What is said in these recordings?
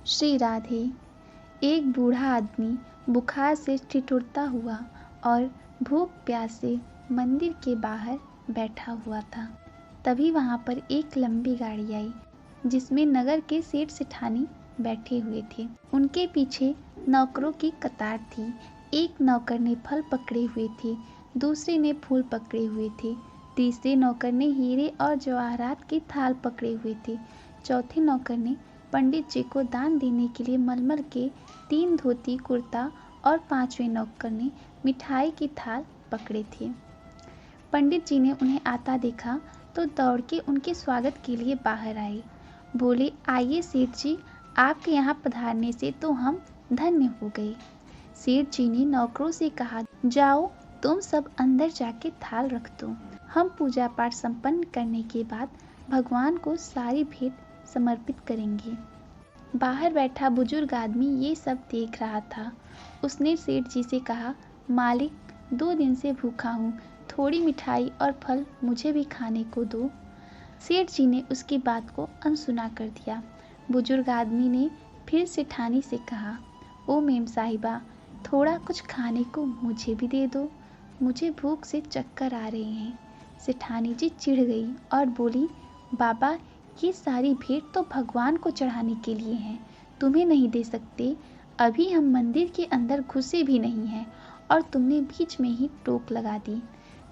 श्री राधे। एक बूढ़ा आदमी बुखार से ठिठुरता हुआ और भूख प्यास से मंदिर के बाहर बैठा हुआ था। तभी वहां पर एक लंबी गाड़ी आई जिसमें नगर के सेठ सेठानी बैठे हुए थे। उनके पीछे नौकरों की कतार थी। एक नौकर ने फल पकड़े हुए थे, दूसरे ने फूल पकड़े हुए थे, तीसरे नौकर ने हीरे और जवाहरात के थाल पकड़े हुए थे, चौथे नौकर ने पंडित जी को दान देने के लिए मलमल के 3 धोती कुर्ता और 5वें नौकर ने मिठाई की थाल पकड़े थे। पंडित जी ने उन्हें आता देखा तो दौड़ के उनके स्वागत के लिए बाहर आए। बोले, आइए सेठ जी, आपके यहाँ पधारने से तो हम धन्य हो गए। सेठ जी ने नौकरों से कहा, जाओ तुम सब अंदर जाके थाल रख दो। हम पूजा पाठ संपन्न करने के बाद भगवान को सारी भेंट समर्पित करेंगे। बाहर बैठा बुजुर्ग आदमी ये सब देख रहा था। उसने सेठ जी से कहा, मालिक 2 दिन से भूखा हूँ, थोड़ी मिठाई और फल मुझे भी खाने को दो। सेठ जी ने उसकी बात को अनसुना कर दिया। बुजुर्ग आदमी ने फिर सेठानी से कहा, ओ मेम साहिबा, थोड़ा कुछ खाने को मुझे भी दे दो, मुझे भूख से चक्कर आ रहे हैं। सेठानी जी चिढ़ गई और बोली, बाबा ये सारी भेंट तो भगवान को चढ़ाने के लिए है, तुम्हें नहीं दे सकते। अभी हम मंदिर के अंदर घुसे भी नहीं हैं और तुमने बीच में ही टोक लगा दी।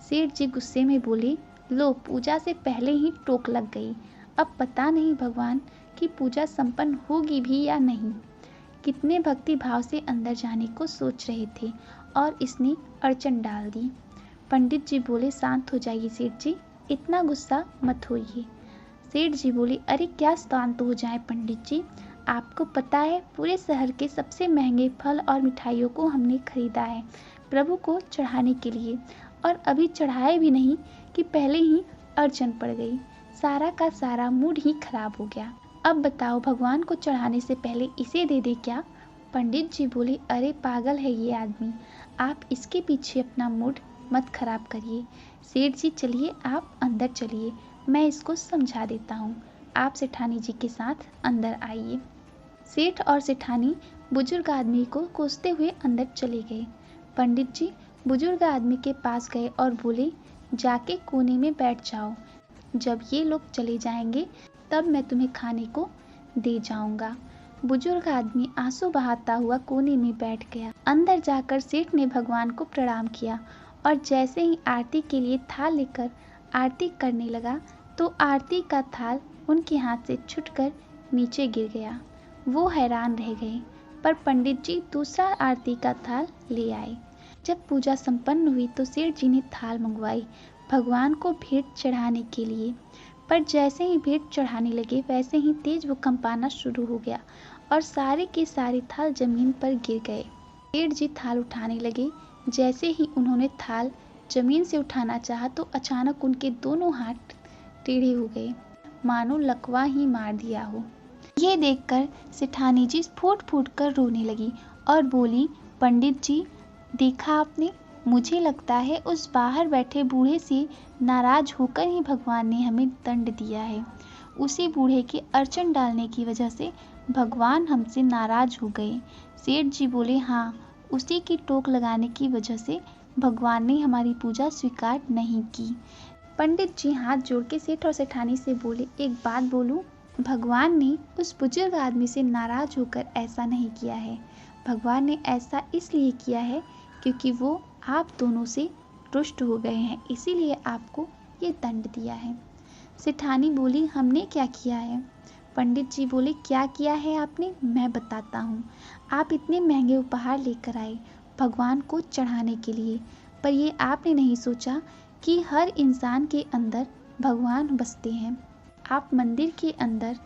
सेठ जी गुस्से में बोले, लो पूजा से पहले ही टोक लग गई, अब पता नहीं भगवान की पूजा संपन्न होगी भी या नहीं। कितने भक्ति भाव से अंदर जाने को सोच रहे थे और इसने अड़चन डाल दी। पंडित जी बोले, शांत हो जाइए सेठ जी, इतना गुस्सा मत होइए। सेठ जी बोले, अरे क्या शांत हो जाए पंडित जी, आपको पता है पूरे शहर के सबसे महंगे फल और मिठाइयों को हमने खरीदा है प्रभु को चढ़ाने के लिए, और अभी चढ़ाए भी नहीं कि पहले ही अड़चन पड़ गई, सारा का सारा मूड ही खराब हो गया। अब बताओ भगवान को चढ़ाने से पहले इसे दे दे क्या। पंडित जी बोले, अरे पागल है ये आदमी, आप इसके पीछे अपना मूड मत खराब करिए। सेठ जी चलिए आप अंदर चलिए, मैं इसको समझा देता हूँ, आप सेठानी जी के साथ अंदर आइए। सेठ और सेठानी बुजुर्ग आदमी को कोसते हुए अंदर चले गए। पंडित जी बुजुर्ग आदमी के पास गए और बोले, जाके कोने में बैठ जाओ, जब ये लोग चले जाएंगे तब मैं तुम्हें खाने को दे जाऊंगा। बुजुर्ग आदमी आंसू बहाता हुआ कोने में बैठ गया। अंदर जाकर सेठ ने भगवान को प्रणाम किया और जैसे ही आरती के लिए थाल लेकर आरती करने लगा तो आरती का थाल उनके हाथ से छूटकर नीचे गिर गया। वो हैरान रह गए, पर पंडित जी दूसरा आरती का थाल ले आए। जब पूजा संपन्न हुई तो सेठ जी ने थाल मंगवाई भगवान को भेंट चढ़ाने के लिए, पर जैसे ही भेंट चढ़ाने लगे वैसे ही तेज भूकंप आना शुरू हो गया और सारे के सारे थाल जमीन पर गिर गए। सेठ जी थाल उठाने लगे। जैसे ही उन्होंने थाल जमीन से उठाना चाहा तो अचानक उनके दोनों हाथ टेढ़े हो गए, मानो लकवा ही मार दिया हो। ये देखकर सेठानी जी फूट फूट कर रोने लगी और बोली, पंडित जी देखा आपने, मुझे लगता है उस बाहर बैठे बूढ़े से नाराज होकर ही भगवान ने हमें दंड दिया है। उसी बूढ़े के अड़चन डालने की वजह से भगवान हमसे नाराज हो गए। सेठ जी बोले, हाँ, उसी की टोक लगाने की वजह से भगवान ने हमारी पूजा स्वीकार नहीं की। पंडित जी हाथ जोड़ के सेठ और सेठानी से बोले, एक बात बोलूं, भगवान ने उस बुजुर्ग आदमी से नाराज होकर ऐसा नहीं किया है। भगवान ने ऐसा इसलिए किया है क्योंकि वो आप दोनों से रुष्ट हो गए हैं, इसीलिए आपको ये दंड दिया है। सेठानी बोली, हमने क्या किया है। पंडित जी बोले, क्या किया है आपने, मैं बताता हूँ। आप इतने महंगे उपहार लेकर आए भगवान को चढ़ाने के लिए, पर ये आपने नहीं सोचा कि हर इंसान के अंदर भगवान बसते हैं। आप मंदिर के अंदर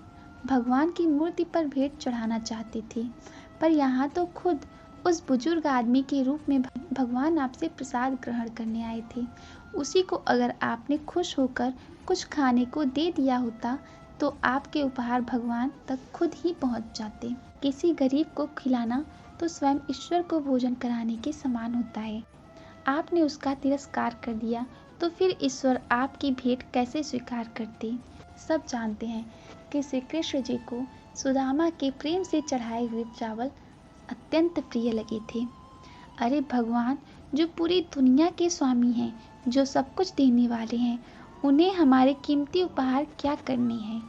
भगवान की मूर्ति पर भेंट चढ़ाना चाहते थे, पर यहाँ तो खुद उस बुजुर्ग आदमी के रूप में भगवान आपसे प्रसाद ग्रहण करने आए थे। उसी को अगर आपने खुश होकर कुछ खाने को दे दिया होता तो आपके उपहार भगवान तक खुद ही पहुंच जाते। किसी गरीब को खिलाना तो स्वयं ईश्वर को भोजन कराने के समान होता है। आपने उसका तिरस्कार कर दिया तो फिर ईश्वर आपकी भेंट कैसे स्वीकार करते। सब जानते हैं कि श्री कृष्ण जी को सुदामा के प्रेम से चढ़ाए हुए चावल अत्यंत प्रिय लगे थे। अरे भगवान, जो पूरी दुनिया के स्वामी हैं, जो सब कुछ देने वाले हैं, उन्हें हमारे कीमती उपहार क्या करने हैं।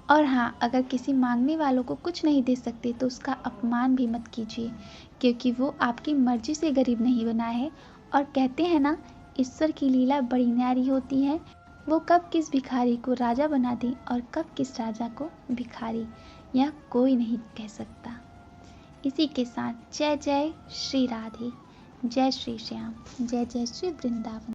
और हाँ, अगर किसी मांगने वालों को कुछ नहीं दे सकते तो उसका अपमान भी मत कीजिए, क्योंकि वो आपकी मर्जी से गरीब नहीं बना है। और कहते हैं ना, ईश्वर की लीला बड़ी न्यारी होती है। वो कब किस भिखारी को राजा बना दे और कब किस राजा को भिखारी, यह कोई नहीं कह सकता। इसी के साथ जय जय श्री राधे, जय श्री श्याम, जय जय श्री वृंदावन।